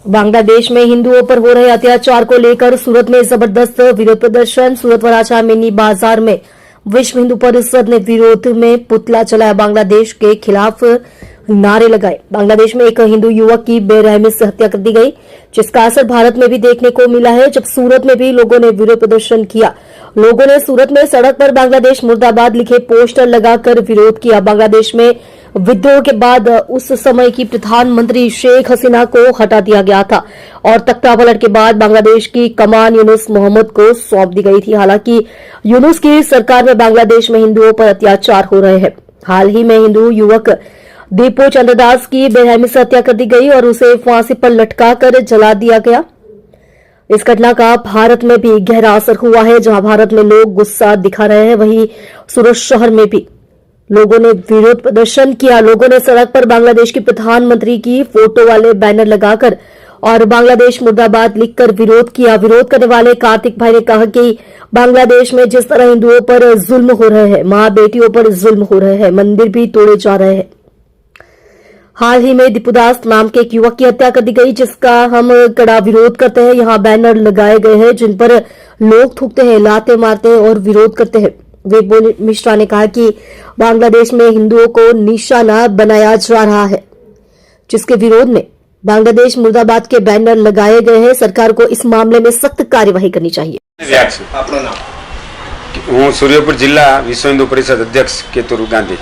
बांग्लादेश में हिंदुओं पर हो रहे अत्याचार को लेकर सूरत में जबरदस्त विरोध प्रदर्शन। सूरत वराछा मिनी बाजार में विश्व हिंदू परिषद ने विरोध में पुतला चलाया, बांग्लादेश के खिलाफ नारे लगाए। बांग्लादेश में एक हिंदू युवक की बेरहमी से हत्या कर दी गई, जिसका असर भारत में भी देखने को मिला है। जब सूरत में भी लोगों ने विरोध प्रदर्शन किया, लोगों ने सूरत में सड़क पर बांग्लादेश मुर्दाबाद लिखे पोस्टर लगाकर विरोध किया। बांग्लादेश में विद्रोह के बाद उस समय की प्रधानमंत्री शेख हसीना को हटा दिया गया था और तख्तापलट के बाद बांग्लादेश की कमान यूनुस मोहम्मद को सौंप दी गई थी। हालांकि यूनुस की सरकार में बांग्लादेश में हिंदुओं पर अत्याचार हो रहे हैं। हाल ही में हिंदू युवक दीपू चंद्रदास की बेरहमी से हत्या कर दी गई और उसे फांसी पर लटकाकर जला दिया गया। इस घटना का भारत में भी गहरा असर हुआ है। जहां भारत में लोग गुस्सा दिखा रहे हैं, वहीं सूरत शहर में भी लोगों ने विरोध प्रदर्शन किया। लोगों ने सड़क पर बांग्लादेश की प्रधानमंत्री की फोटो वाले बैनर लगाकर और बांग्लादेश मुर्दाबाद लिखकर विरोध किया। विरोध करने वाले कार्तिक भाई ने कहा कि बांग्लादेश में जिस तरह हिंदुओं पर जुल्म हो रहे हैं, मां बेटियों पर जुल्म हो रहे हैं, मंदिर भी तोड़े जा रहे हैं। हाल ही में दीपूदास नाम के एक युवक की हत्या कर दी गई, जिसका हम कड़ा विरोध करते हैं। यहां बैनर लगाए गए हैं जिन पर लोग थूकते हैं, लाते मारते हैं और विरोध करते हैं। विपुल मिश्रा ने कहा कि बांग्लादेश में हिंदुओं को निशाना बनाया जा रहा है, जिसके विरोध में बांग्लादेश मुर्दाबाद के बैनर लगाए गए हैं। सरकार को इस मामले में सख्त कार्यवाही करनी चाहिए। हूँ सूर्यपुर जिला विश्व हिंदू परिषद अध्यक्ष केतुर गांधी।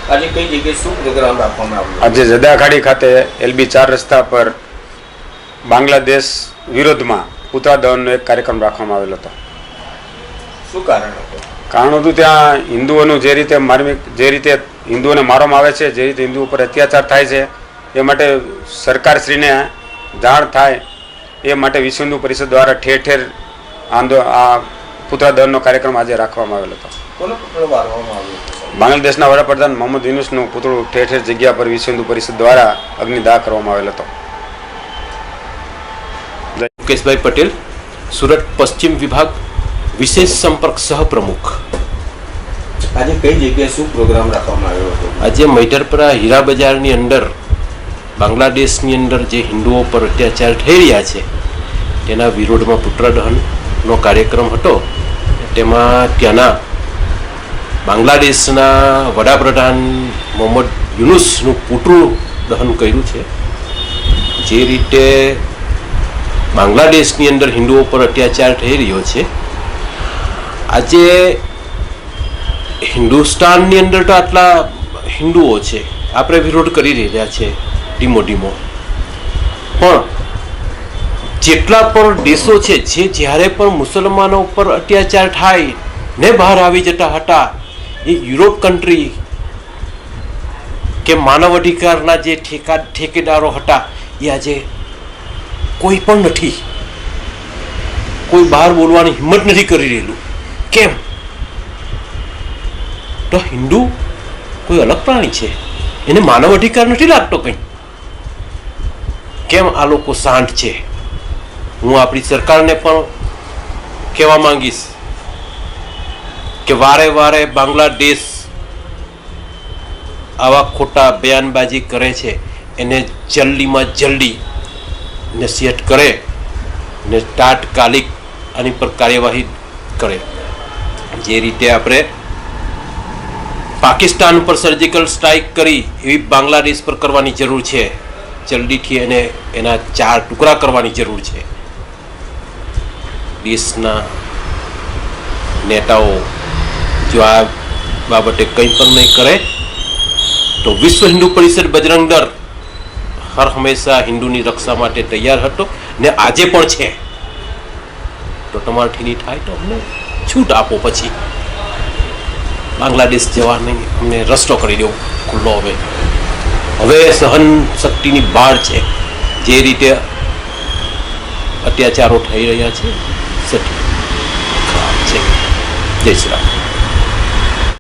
आज कई जगह शू प्रोग्राम રાખવામાં આવ્યો? આજે જદાખાડી ખાતે LB 4 રસ્તા પર બાંગ્લાદેશ વિરોધમાં પુતળા દહનનો એક કાર્યક્રમ રાખવામાં આવેલો હતો। શું કારણ હતું? કારણ હતું ત્યાં હિન્દુઓનું જે રીતે હિન્દુઓને મારવામાં આવે છે, જે રીતે હિન્દુ ઉપર અત્યાચાર થાય છે, એ માટે સરકારશ્રીને જાણ થાય એ માટે વિશ્વ હિન્દુ પરિષદ દ્વારા ઠેર ઠેર આ પુતળા દહનનો કાર્યક્રમ આજે રાખવામાં આવેલો હતો। કોનો પુતળો બાળવામાં આવ્યો? બાંગ્લાદેશના વડાપ્રધાન મોહમ્મદ યુનુસનું પુતળું ઠેર ઠેર જગ્યા પર વિશ્વ હિન્દુ પરિષદ દ્વારા અગ્નિદાહ કરવામાં આવેલો હતો। मुकेशभाई पटेल, सूरत पश्चिम विभाग विशेष संपर्क सह प्रमुख। आज कई जगह शू प्रोग्राम રાખવામાં આવ્યો હતો? आज मैटरपरा हीरा बजारनी अंदर बांग्लादेशनी अंदर जे हिंदुओं पर अत्याचार થઈ રહ્યા છે તેના વિરોધમાં પુતળા દહનનો કાર્યક્રમ હતો। તેમાં ત્યાંના બાંગ્લાદેશના વડાપ્રધાન મોહમ્મદ યુનુસનું પુતળું દહન કર્યું છે। જે રીતે બાંગ્લાદેશની અંદર હિન્દુઓ પર અત્યાચાર થઈ રહ્યો છે, આજે હિન્દુસ્તાનની અંદર તો આટલા હિન્દુઓ છે, આપણે વિરોધ કરી રહ્યા છે ધીમો ધીમો, પણ જેટલા પણ દેશો છે જે જ્યારે પણ મુસલમાનો ઉપર અત્યાચાર થાય ને બહાર આવી જતા હતા, એ યુરોપ કન્ટ્રી કે માનવ અધિકારના જે ઠેકેદારો હતા એ આજે કોઈ પણ નથી, કોઈ બહાર બોલવાની હિંમત નથી કરી રહેલું। કેમ? તો હિન્દુ કોઈ અલગ પ્રાણી છે, એને માનવ અધિકાર નથી લાગતો કંઈ? કેમ આ લોકો શાંત છે? હું આપણી સરકારને પણ કહેવા માંગીશ કે વારે વારે બાંગ્લાદેશ આવા ખોટા બયાનબાજી કરે છે, એને જલ્દીમાં જલ્દી નસીહત કરે ને તાત્કાલિક આની પર કાર્યવાહી કરે। જે રીતે આપણે પાકિસ્તાન પર સર્જિકલ સ્ટ્રાઇક કરી એવી બાંગ્લાદેશ પર કરવાની જરૂર છે। જલ્દીથી એને એના 4 ટુકડા કરવાની જરૂર છે। દેશના નેતાઓ જો આ બાબતે કંઈ પણ નહીં કરે તો વિશ્વ હિન્દુ પરિષદ બજરંગ દળ હર હંમેશા હિન્દુની રક્ષા માટે તૈયાર હતો ને આજે પણ છે। તો તમારાથી નહીં થાય તો અમને છૂટ આપો, પછી બાંગ્લાદેશ જવા નહીં, અમને રસ્તો કરી દેવો ખુલ્લો। હવે સહન શક્તિની બહાર છે। જે રીતે અત્યાચારો થઈ રહ્યા છે, ખરાબ છે। જય શ્રી રામ।